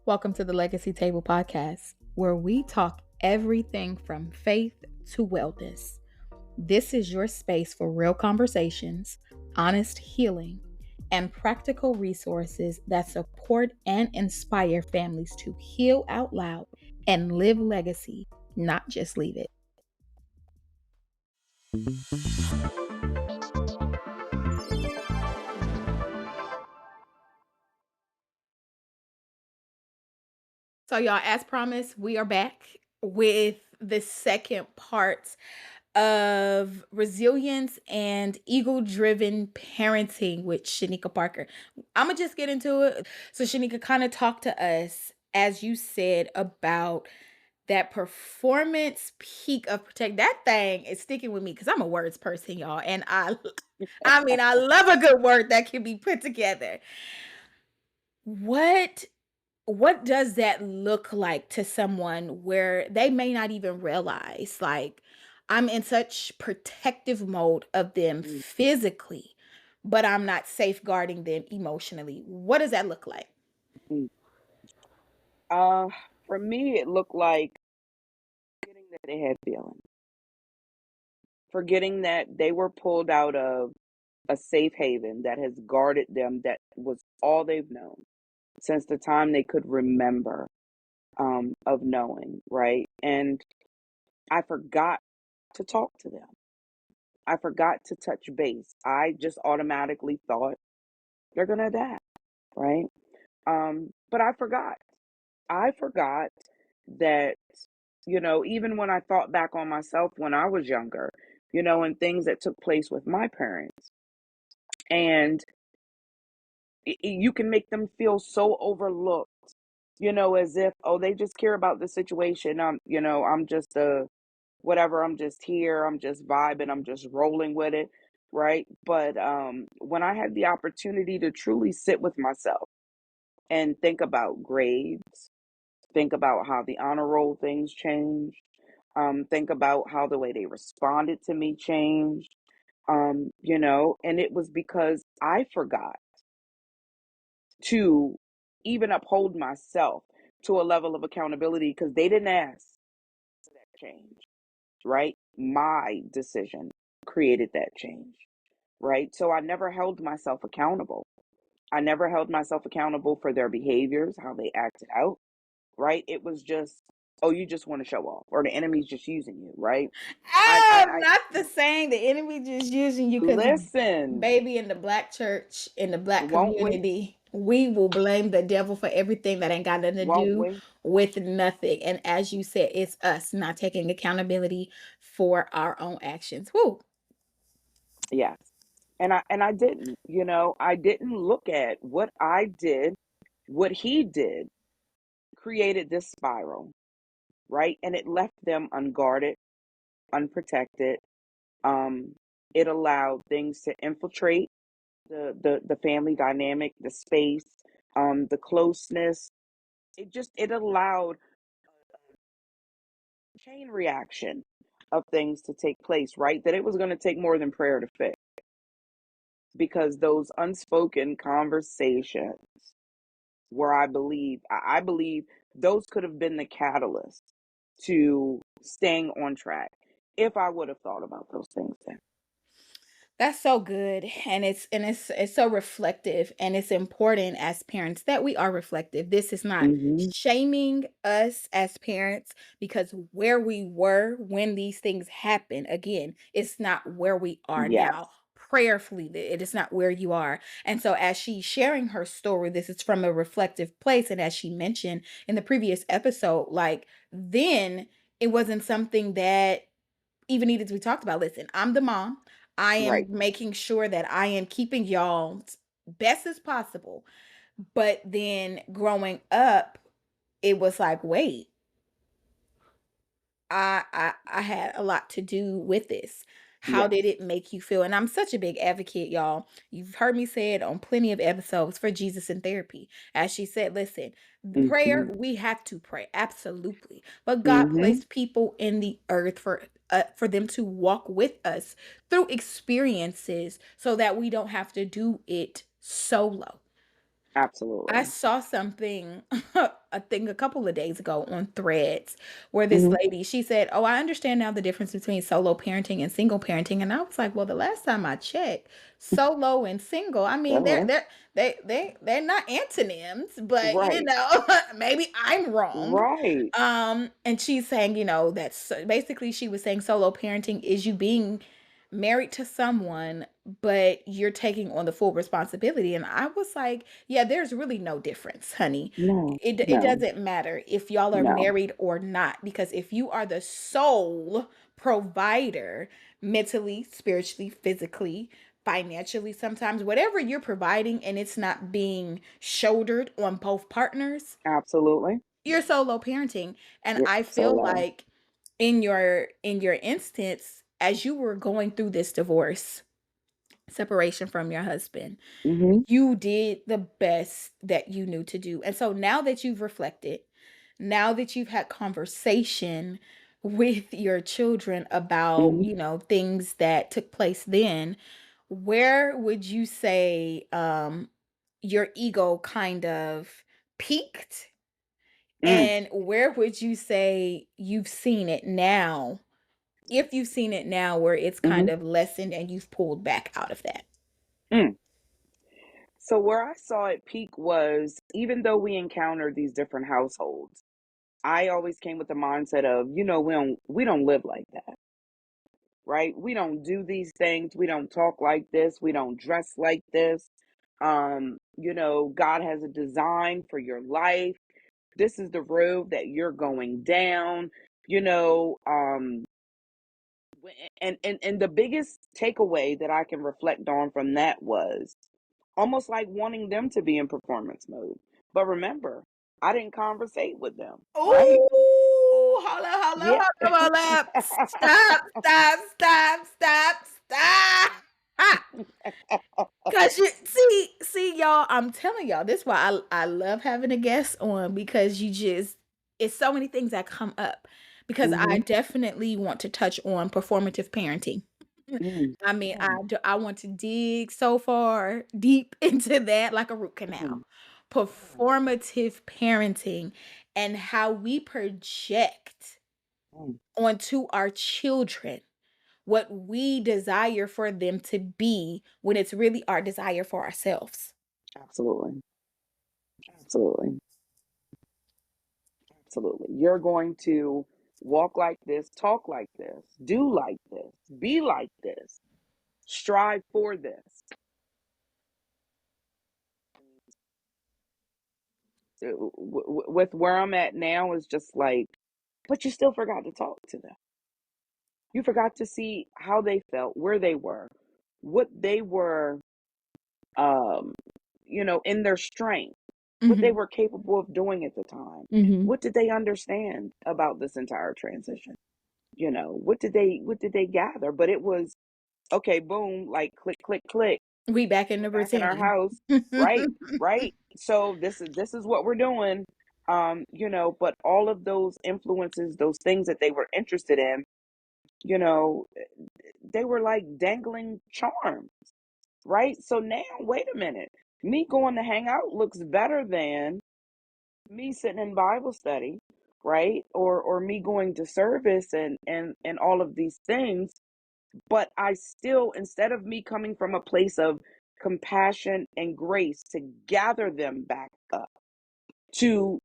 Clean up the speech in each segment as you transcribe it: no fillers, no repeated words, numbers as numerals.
Welcome to the Legacy Table Podcast, where we talk everything from faith to wellness. This is your space for real conversations, honest healing, and practical resources that support and inspire families to heal out loud and live legacy, not just leave it. So, y'all, as promised, we are back with the second part of resilience and ego-driven parenting with Shenika Parker. I'm gonna just get into it. So, Shenika, kind of talk to us, as you said, about that performance peak of protect. That thing is sticking with me because I'm a words person, y'all, and I love a good word that can be put together. What does that look like to someone where they may not even realize, like, I'm in such protective mode of them physically, but I'm not safeguarding them emotionally? What does that look like? Mm. Uh, for me, it looked like forgetting that they had feelings, forgetting that they were pulled out of a safe haven that has guarded them, that was all they've known since the time they could remember, of knowing, right? And I forgot to talk to them. I forgot to touch base. I just automatically thought they're gonna adapt, right? But I forgot. I forgot that, even when I thought back on myself when I was younger, and things that took place with my parents, and you can make them feel so overlooked, as if, oh, they just care about the situation. I'm just whatever, I'm just here, I'm just vibing, I'm just rolling with it, right? But when I had the opportunity to truly sit with myself and think about grades, think about how the honor roll things changed, think about how the way they responded to me changed, and it was because I forgot to even uphold myself to a level of accountability because they didn't ask for that change, right? My decision created that change, right? So I never held myself accountable. I never held myself accountable for their behaviors, how they acted out, right? It was just, oh, you just want to show off, or the enemy's just using you, right? I Not the saying the enemy just using you because, listen, baby, in the black church, in the black won't we? community, we will blame the devil for everything that ain't got nothing to Won't do we? with nothing. And as you said, it's us not taking accountability for our own actions. Whoo. Yes. And I didn't, I didn't look at what I did, what he did, created this spiral, right? And it left them unguarded, unprotected. Um, it allowed things to infiltrate the family dynamic, the space, the closeness. It allowed a chain reaction of things to take place, right? That it was going to take more than prayer to fix, because those unspoken conversations where I believe those could have been the catalyst to staying on track if I would have thought about those things then. That's so good. And it's so reflective, and it's important as parents that we are reflective. This is not Hmm. shaming us as parents, because where we were when these things happen, again, it's not where we are Yes. now. Prayerfully, it is not where you are. And so as she's sharing her story, this is from a reflective place. And as she mentioned in the previous episode, like, then it wasn't something that even needed to be talked about. Listen, I'm the mom. I am Right. making sure that I am keeping y'all best as possible. But then growing up, it was like, wait, I had a lot to do with this. How did Yes. it make you feel? And I'm such a big advocate, y'all. You've heard me say it on plenty of episodes for Jesus in Therapy. As she said, listen, prayer, Hmm. we have to pray, absolutely. But God Hmm. placed people in the earth for them to walk with us through experiences so that we don't have to do it solo. I Absolutely. saw something, I think a couple of days ago on Threads, where this Mhm. lady, she said, "Oh, I understand now the difference between solo parenting and single parenting." And I was like, "Well, the last time I checked, solo and single, I mean, Uh-huh. they're not antonyms, but Right. maybe I'm wrong." Right. And she's saying, that's basically she was saying solo parenting is you being married to someone, but you're taking on the full responsibility. And I was like, yeah, there's really no difference, honey. No. It No. doesn't matter if y'all are No. married or not, because if you are the sole provider, mentally, spiritually, physically, financially, sometimes whatever you're providing and it's not being shouldered on both partners, Absolutely. you're solo parenting. And You're I feel solo. like in your instance, as you were going through this divorce, separation from your husband, Mhm. you did the best that you knew to do. And so now that you've reflected, now that you've had conversation with your children about, Mhm. things that took place then, where would you say your ego kind of peaked, Mm. and where would you say you've seen it now? If you've seen it now where it's kind Mhm. of lessened and you've pulled back out of that. Mm. So where I saw it peak was even though we encountered these different households, I always came with the mindset of, we don't live like that, right? We don't do these things. We don't talk like this. We don't dress like this. God has a design for your life. This is the road that you're going down, you know, and the biggest takeaway that I can reflect on from that was almost like wanting them to be in performance mode. But remember, I didn't conversate with them, right? Ooh, hold up, hold up, Yeah. hold up, hold up. Stop, stop, stop, stop, stop. Ah, cause see, y'all, I'm telling y'all, this is why I love having a guest on, because it's so many things that come up. Because I Mhm. definitely want to touch on performative parenting. Mm. I mean, Yeah. I want to dig so far deep into that like a root canal. Mm. Yeah. Performative parenting and how we project Mm. onto our children what we desire for them to be when it's really our desire for ourselves. Absolutely. Absolutely. Absolutely. You're going to walk like this, talk like this, do like this, be like this, strive for this. With where I'm at now is just like, but you still forgot to talk to them. You forgot to see how they felt, where they were, what they were, um, in their strength, what they Mhm. were capable of doing at the time. Mhm. What did they understand about this entire transition? What did they gather? But it was okay, boom, like click, click, click. We back in We're the back in our routine. house, right? Right. So this is what we're doing. But all of those influences, those things that they were interested in, you know, they were like dangling charms, right? So now, wait a minute. Me going to hang out looks better than me sitting in Bible study, right? Or me going to service and all of these things. But I still, instead of me coming from a place of compassion and grace to gather them back up, to,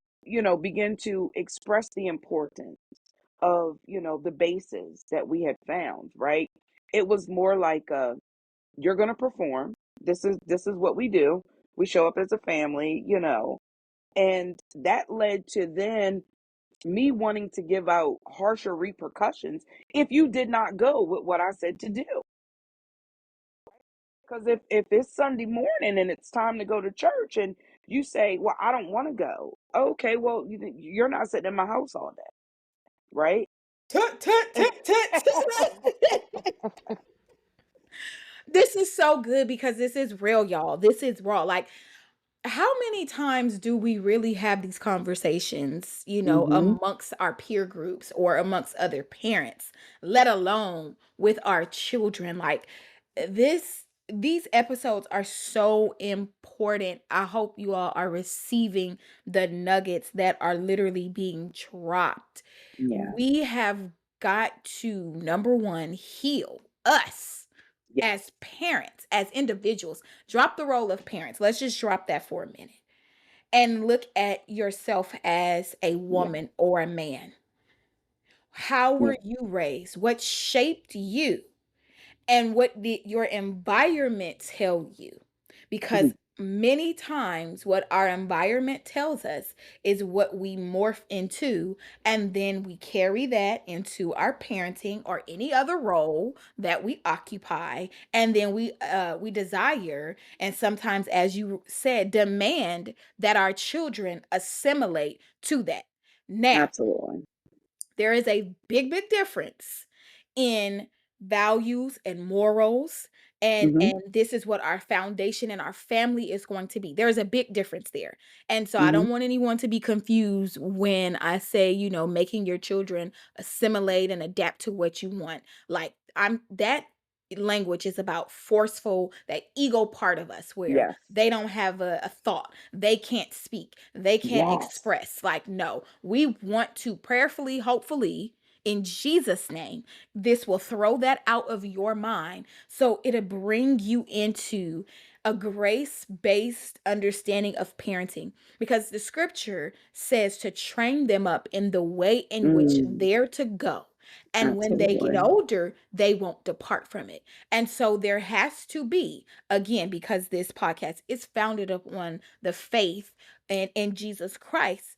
begin to express the importance of, the bases that we had found, right? It was more like you're going to perform. This is what we do. We show up as a family, and that led to then me wanting to give out harsher repercussions if you did not go with what I said to do. Because if it's Sunday morning and it's time to go to church and you say, "Well, I don't want to go," okay, well, you're not sitting in my house all day, right? Tut, tut, tut, tut, tut. This is so good because this is real, y'all. This is raw. Like, how many times do we really have these conversations, Mm-hmm. amongst our peer groups or amongst other parents, let alone with our children? Like, this these episodes are so important. I hope you all are receiving the nuggets that are literally being dropped. Yeah. We have got to, number one, heal us Yes. as parents, as individuals. Drop the role of parents. Let's just drop that for a minute and look at yourself as a Yeah. woman or a man. How Yeah. were you raised? What shaped you? And what did your environment tell you? Because Mhm. many times what our environment tells us is what we morph into, and then we carry that into our parenting or any other role that we occupy, and then we desire, and sometimes, as you said, demand that our children assimilate to that. Now, Absolutely. there is a big difference in values and morals, Mhm. and this is what our foundation and our family is going to be. There's a big difference there. And so I Mhm. don't want anyone to be confused when I say, making your children assimilate and adapt to what you want. Like, I'm that language is about forceful, that ego part of us where Yes. they don't have a thought, they can't speak, they can't Yes. express. Like, no, we want to prayerfully, hopefully, in Jesus' name, this will throw that out of your mind, so it'll bring you into a grace-based understanding of parenting, because the scripture says to train them up in the way in which Mm. they're to go, and when they get Absolutely. older they won't depart from it. And so there has to be, again, because this podcast is founded upon the faith and in Jesus Christ,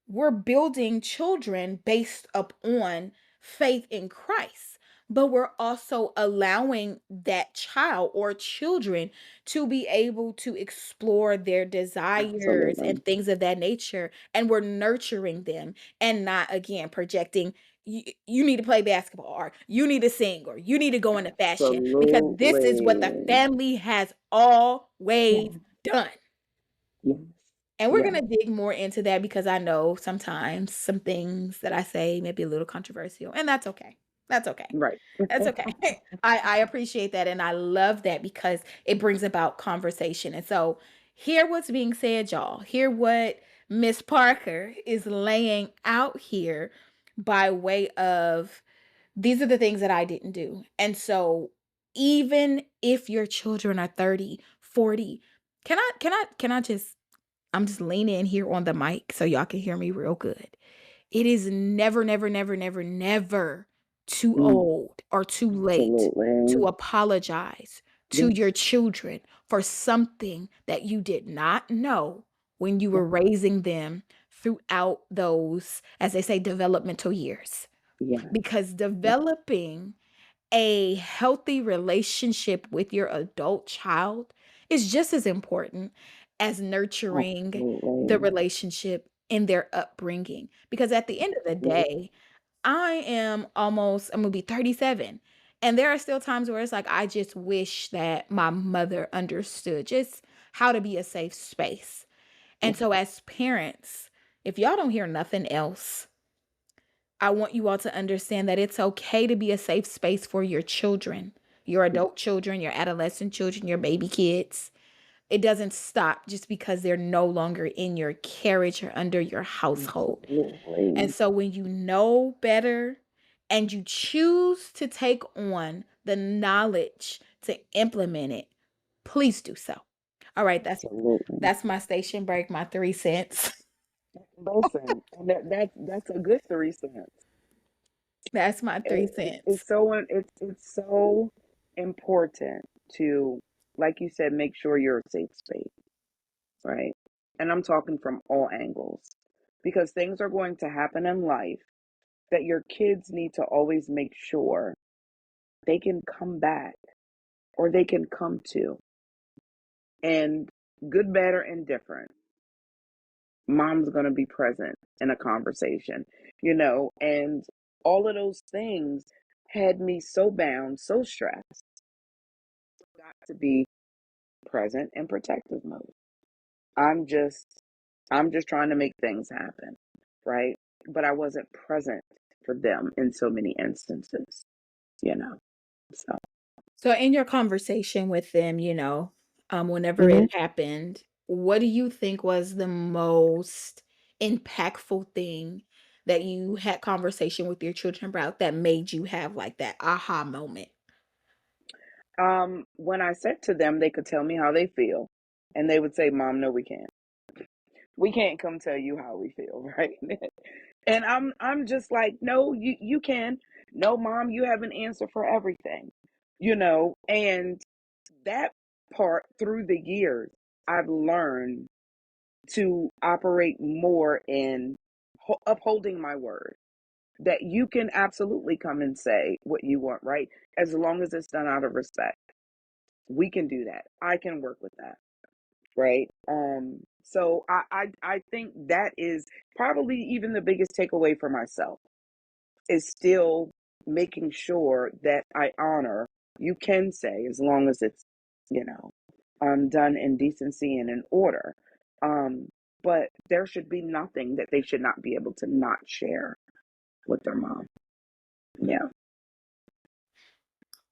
we're building children based upon faith in Christ, but we're also allowing that child or children to be able to explore their desires Absolutely. and things of that nature. And we're nurturing them and not, again, projecting. You need to play basketball, or you need to sing, or you need to go into fashion, because this is what the Absolutely. family has always Yeah. done. Yes. And we're Yes. gonna dig more into that, because I know sometimes some things that I say may be a little controversial, and that's okay. That's okay. Right. That's okay. I appreciate that, and I love that because it brings about conversation. And so, hear what's being said, y'all. Hear what Miss Parker is laying out here by way of, these are the things that I didn't do. And so, even if your children are 30, 40, can I just, I'm just leaning in here on the mic so y'all can hear me real good. It is never, never, never, never, never too Mm. old or too late to Absolutely. apologize to your Yes. children for something that you did not know when you Yeah. were raising them throughout those, as they say, developmental years. Yes. Because Yes. developing a healthy relationship with your adult child is just as important as nurturing the Absolutely. relationship in their upbringing. Because at the end of the Absolutely. day, I'm gonna be 37. And there are still times where it's like, I just wish that my mother understood just how to be a safe space. Yeah. And so, as parents, if y'all don't hear nothing else, I want you all to understand that it's okay to be a safe space for your children, your Yeah. adult children, your adolescent children, your baby kids. It doesn't stop just because they're no longer in your carriage or under your household. And Absolutely. so when you know better and you choose to take on the knowledge to implement it, please do so. All right, Absolutely. that's my station break, my 3 cents. Listen, and that's a good 3 cents. That's my three cents. It's so important to, like you said, make sure you're a safe space, right? And I'm talking from all angles, because things are going to happen in life that your kids need to always make sure they can come back or they can come to. And good, bad, or indifferent, mom's going to be present in a conversation, and all of those things had me so bound, so stressed, got to be present in protective mode. I'm just I'm just trying to make things happen, right? But I wasn't present for them in so many instances, you know. So So in your conversation with them, whenever Mhm. it happened, what do you think was the most impactful thing that you had conversation with your children about that made you have like that aha moment? When I said to them, they could tell me how they feel, and they would say, "Mom, no, we can't. We can't come tell you how we feel, right?" And I'm just like, "No, you can. No, Mom, you have an answer for everything." And that part through the years, I've learned to operate more in upholding my word. That you can absolutely come and say what you want, right? As long as it's done out of respect. We can do that. I can work with that, right? So I think that is probably even the biggest takeaway for myself is still making sure that I honor. You can say as long as it's you know done in decency and in order. Um, but there should be nothing that they should not be able to not share with their mom. Yeah.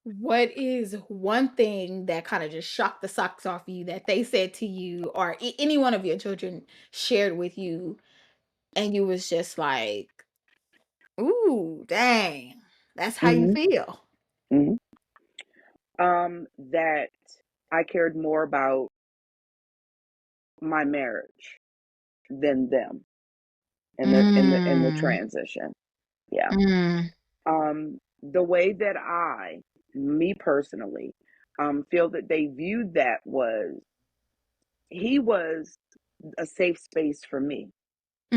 What is one thing that kind of just shocked the socks off you that they said to you or any one of your children shared with you and you was just like, "Ooh, dang. That's how you Hmm. feel." Hmm. That I cared more about my marriage than them in the Mm. transition. Yeah. Mm. The way that me personally, feel that they viewed that was he was a safe space for me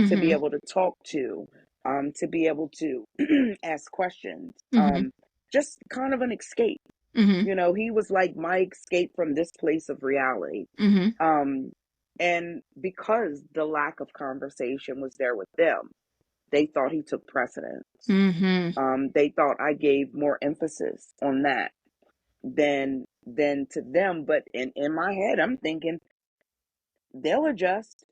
to be Mhm. able to talk to be able to ask questions, Mhm. just kind of an escape. Mhm. He was like my escape from this place of reality. Mhm. Um, and because the lack of conversation was there with them, they thought he took precedence. Mhm. They thought I gave more emphasis on that than to them. But in my head, I'm thinking they'll adjust.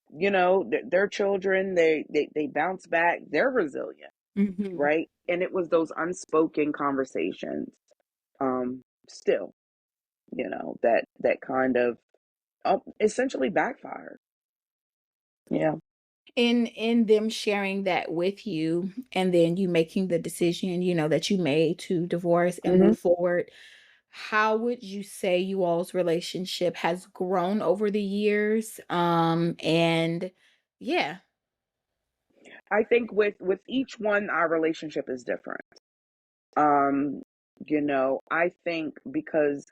Their children, they bounce back. They're resilient, Mhm. right? And it was those unspoken conversations, still, that kind of essentially backfired. Yeah. In them sharing that with you and then you making the decision, that you made to divorce and Hmm. move forward, how would you say you all's relationship has grown over the years? And yeah. I think with each one, our relationship is different. Um, I think because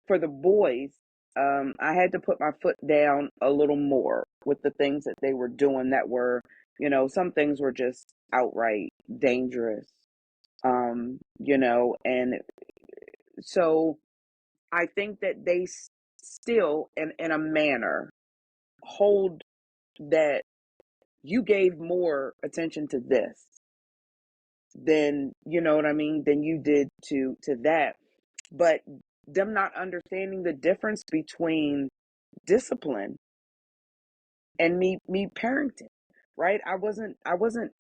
for the boys, I had to put my foot down a little more with the things that they were doing that were, some things were just outright dangerous. And so I think that they still, in a manner, hold that you gave more attention to this than, you know what I mean, than you did to that. But them not understanding the difference between discipline and me parenting, right? I wasn't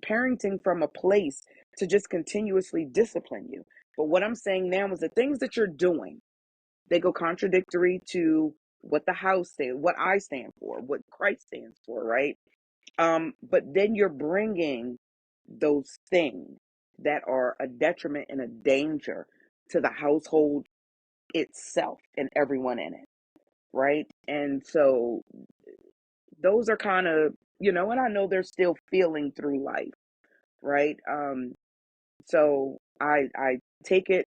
parenting from a place to just continuously discipline you. But what I'm saying now is the things that you're doing, they go contradictory to what the house says, what I stand for, what Christ stands for, right? But then you're bringing those things that are a detriment and a danger to the household itself and everyone in it, right? And so those are kind of, and I know they're still feeling through life, right? So I take it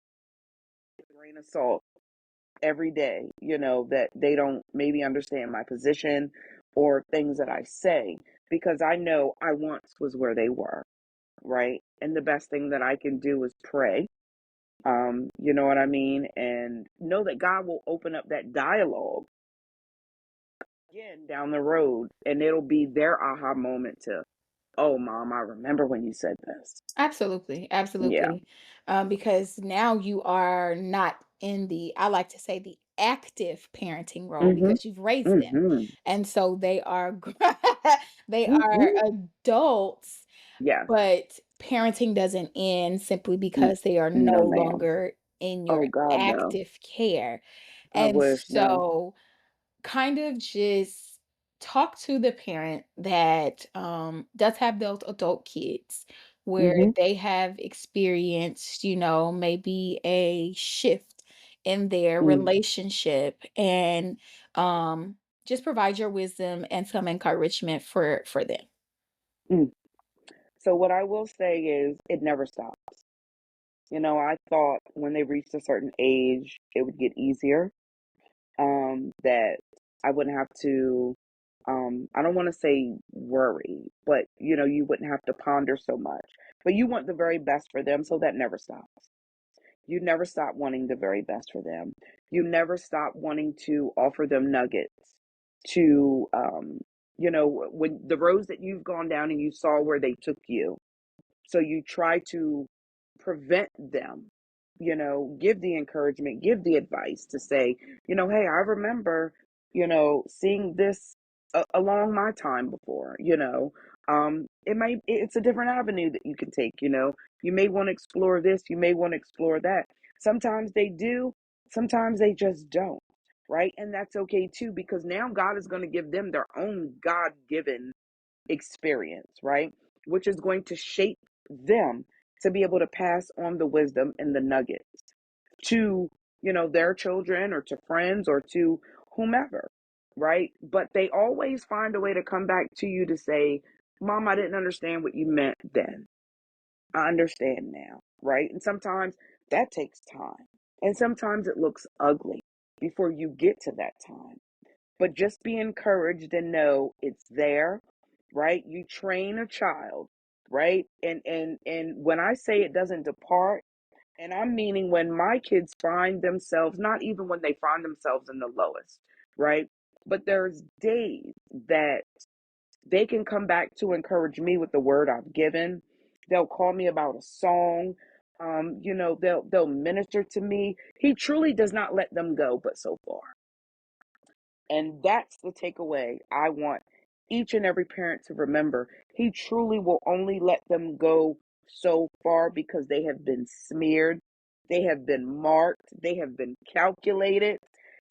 with a grain of salt every day, that they don't maybe understand my position or things that I say because I know I once was where they were, right? And the best thing that I can do is pray. You know what I mean? And know that God will open up that dialogue again down the road and it'll be their aha moment to, oh, mom, I remember when you said this. Absolutely, Yeah. absolutely. Because now you are not in I like to say, the active parenting role Mhm. because you've raised them. Mhm. And so they are they are Mhm. adults, Yes. but parenting doesn't end simply N- because they are no no, ma'am. longer in Oh your God, no. active care. I And wish no. so kind of just talk to the parent that does have those adult kids where Mhm. they have experienced, maybe a shift in their Mm, relationship, and um, just provide your wisdom and some encouragement for them. mm. So what I will say is it never stops. I thought when they reached a certain age, it would get easier. That I wouldn't have to, I don't want to say worry, but you wouldn't have to ponder so much. But you want the very best for them, so that never stops. You never stop wanting the very best for them. You never stop wanting to offer them nuggets to, when the roads that you've gone down and you saw where they took you, so you try to prevent them, give the encouragement, give the advice to say, hey, I remember, seeing this along my time before, it's a different avenue that you can take, you may want to explore this, you may want to explore that. Sometimes they do, sometimes they just don't. Right. And that's okay too, because now God is going to give them their own God given experience, right? Which is going to shape them to be able to pass on the wisdom and the nuggets to, their children or to friends or to whomever, right? But they always find a way to come back to you to say, Mom, I didn't understand what you meant then. I understand now, right? And sometimes that takes time. And sometimes it looks ugly before you get to that time, but just be encouraged and know it's there, right? You train a child, right? And when I say it doesn't depart, and I'm meaning when my kids find themselves, not even when they find themselves in the lowest, right? But there's days that they can come back to encourage me with the word I've given. They'll call me about a song. They'll minister to me. He truly does not let them go, but so far. And that's the takeaway I want each and every parent to remember. He truly will only let them go so far because they have been smeared, they have been marked, they have been calculated,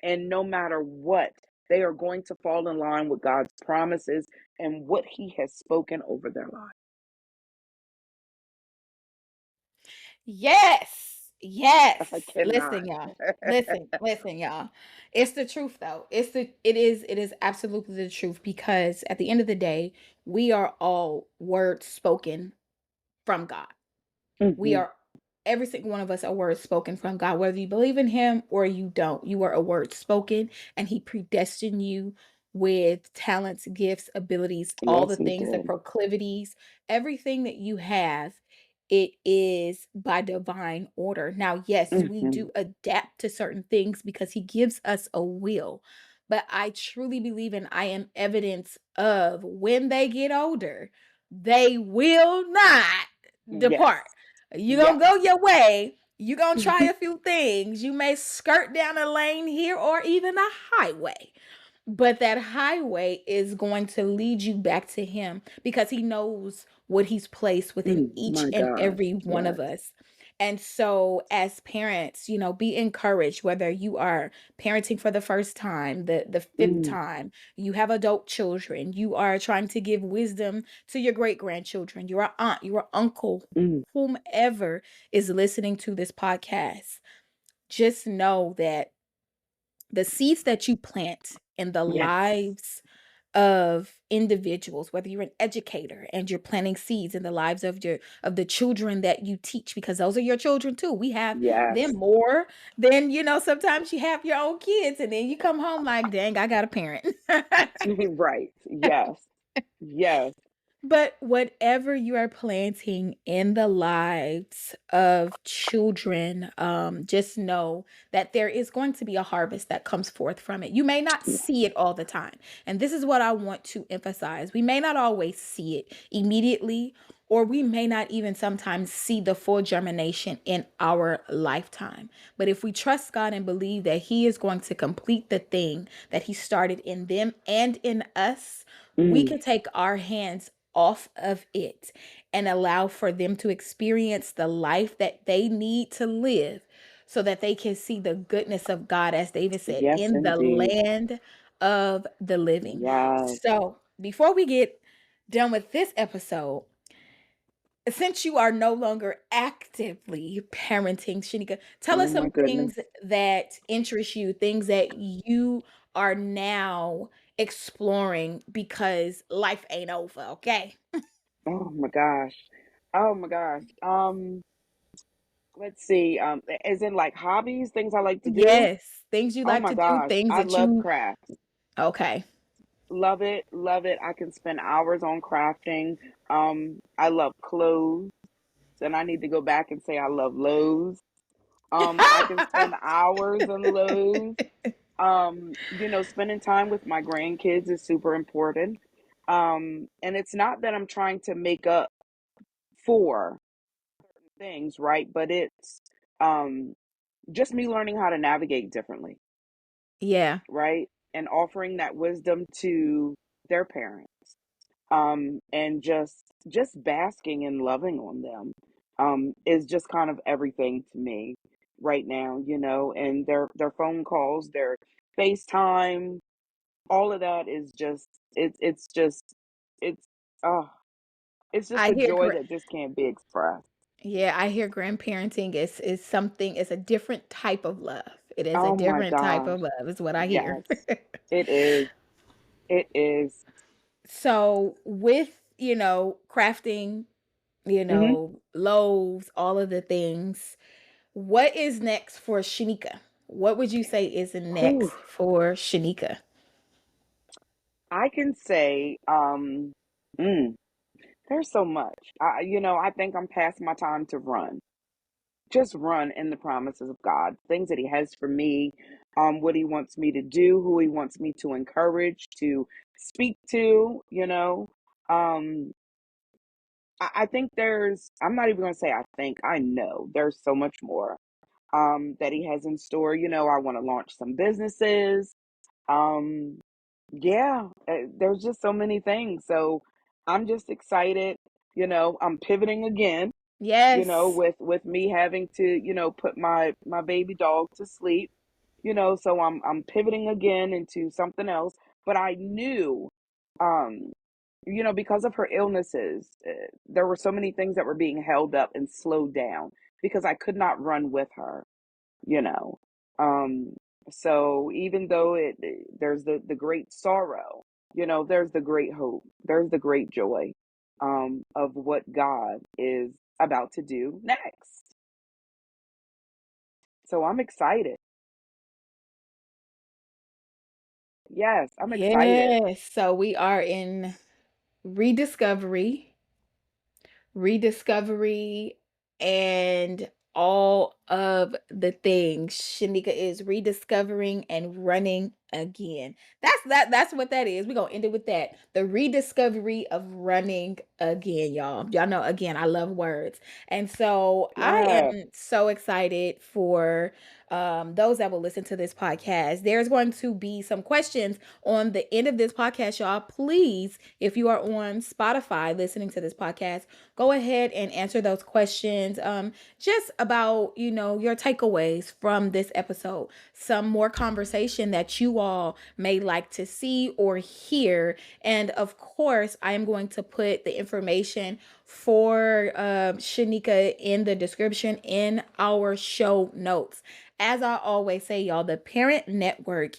and no matter what, they are going to fall in line with God's promises and what He has spoken over their lives. Yes. Yes. I cannot. Listen, y'all. Listen, y'all. It's the truth though. It is absolutely the truth, because at the end of the day, we are all words spoken from God. We Hmm. are Every single one of us are words spoken from God, whether you believe in him or you don't. You are a word spoken, and he predestined you with talents, gifts, abilities, all Yes, the He things, the did. proclivities, everything that you have. It is by divine order. Now, yes, we Hmm. do adapt to certain things because he gives us a will. But I truly believe, and I am evidence of, when they get older, they will not depart. Yes. You gonna Yes. go your way. You gonna try a few things. You may skirt down a lane here or even a highway. But that highway is going to lead you back to him, because he knows what he's placed within each My and God. every one Yes. of us. And so, as parents, be encouraged, whether you are parenting for the first time, the fifth Mm, time, you have adult children, you are trying to give wisdom to your great grandchildren, your aunt, your uncle, mm. whomever is listening to this podcast. Just know that the seeds that you plant in the Yes. lives of individuals, whether you're an educator and you're planting seeds in the lives of the children that you teach, because those are your children too. We have them Yes. more than, sometimes you have your own kids, and then you come home like, dang, I got a parent. Right. Yes. Yes. But whatever you are planting in the lives of children, just know that there is going to be a harvest that comes forth from it. You may not Yes. see it all the time. And this is what I want to emphasize. We may not always see it immediately, or we may not even sometimes see the full germination in our lifetime. But if we trust God and believe that He is going to complete the thing that He started in them and in us, we Mm, can take our hands off of it and allow for them to experience the life that they need to live, so that they can see the goodness of God, as David said, Yes, in the indeed. land of the living. Yes. So, before we get done with this episode, since you are no longer actively parenting, Shanika, tell Oh us my some goodness. things that interest you, things that you are now exploring because life ain't over, okay? Oh my gosh. Oh my gosh. Let's see. As in like hobbies, things I like to do. Yes, things you Oh like my to do, gosh. things I that love you crafts. okay. Love it. Love it. I can spend hours on crafting. I love clothes, and I need to go back and say I love Lowe's. I can spend hours in Lowe's. Spending time with my grandkids is super important. And it's not that I'm trying to make up for things, right? But it's um just me learning how to navigate differently, Yeah, right? And offering that wisdom to their parents. And just basking and loving on them is just kind of everything to me right now, and their phone calls, their FaceTime, all of that is just it's just it's oh it's just I a hear joy that just can't be expressed. yeah, I hear grandparenting is something, it's a different type of love. It is a Oh my different type gosh. of love is what I hear. Yes, it is. It is. So with, crafting, Mhm. loaves, all of the things, what is next for Shanika? What would you say is Whew. next for Shanika? I can say mm, there's so much. I think I'm past my time to run. Just run in the promises of God, things that He has for me, what He wants me to do, who He wants me to encourage, to speak to. Um, I think I'm not even going to say I think, I know there's so much more that He has in store. I want to launch some businesses. Um, yeah, there's just so many things. So I'm just excited. I'm pivoting again, Yes. with me having to, put my baby dog to sleep, so I'm pivoting again into something else. But I knew, um, because of her illnesses, there were so many things that were being held up and slowed down because I could not run with her, you know. Um, so even though there's the great sorrow, there's the great hope, there's the great joy, of what God is about to do next. So I'm excited. Yes, I'm excited. Yes. So we are in rediscovery, rediscovery, and all of the things. Shanika is rediscovering and running again. That's what that is. We're gonna end it with that. The rediscovery of running again, y'all. Y'all know again, I love words. And so I Yeah. am so excited for those that will listen to this podcast. There's going to be some questions on the end of this podcast, y'all. Please, if you are on Spotify listening to this podcast, go ahead and answer those questions, just about, your takeaways from this episode, some more conversation that you all may like to see or hear. And of course, I am going to put the information for Shanika in the description in our show notes. As I always say, y'all, the Parent Network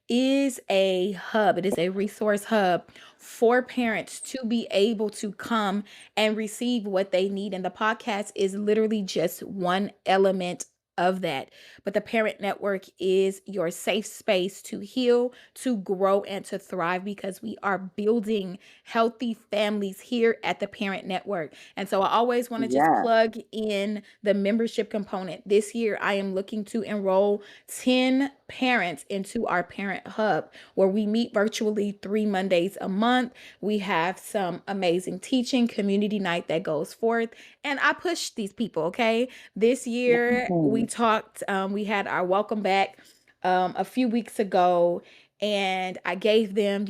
is a hub, it is a resource hub for parents to be able to come and receive what they need. And the podcast is literally just one element of that. But the Parent Network is your safe space to heal, to grow, and to thrive, because we are building healthy families here at the Parent Network. And so I always want to just Yeah. plug in the membership component. This year, I am looking to enroll 10 parents into our Parent Hub, where we meet virtually 3 Mondays a month. We have some amazing teaching, community night that goes forth. And I push these people, okay? This year, we Yes. talked, we had our welcome back a few weeks ago, and I gave them,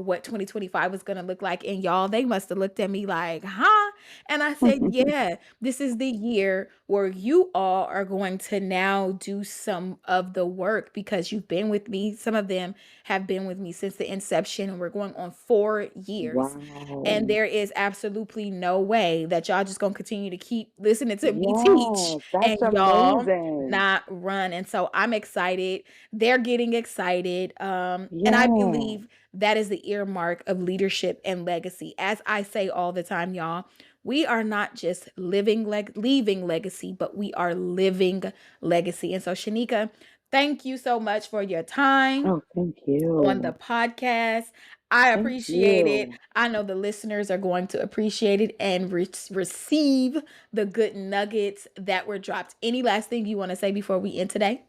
what 2025 was going to look like. And y'all, they must have looked at me like, huh? And I said, yeah, this is the year where you all are going to now do some of the work because you've been with me. Some of them have been with me since the inception, and we're going on 4 years. And Wow. there is absolutely no way that y'all just gonna continue to keep listening to me teach Yes, that's and y'all amazing. not run. And so I'm excited. They're getting excited. And I Yeah. believe that is the earmark of leadership and legacy. As I say all the time, y'all, we are not just leaving legacy, but we are living legacy. And so, Shanika, thank you so much for your time Oh, thank on the you. podcast. I Thank appreciate it. you. I know the listeners are going to appreciate it and receive the good nuggets that were dropped. Any last thing you want to say before we end today?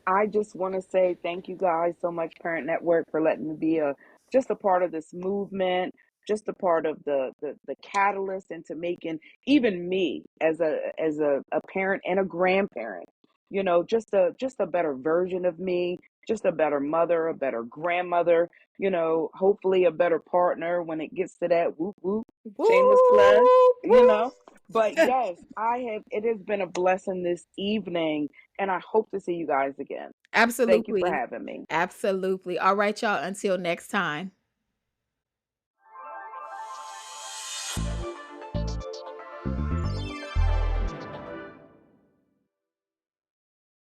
I just want to say thank you guys so much, Parent Network, for letting me be a just a part of this movement, just a part of the catalyst into making even me as a parent and a grandparent, just a better version of me, just a better mother, a better grandmother, hopefully a better partner when it gets to that whoop whoop, shameless plug, Woo, you know. But woo. yes, it has been a blessing this evening, and I hope to see you guys again. Thank you for Absolutely. having me. Absolutely. All right, y'all. Until next time.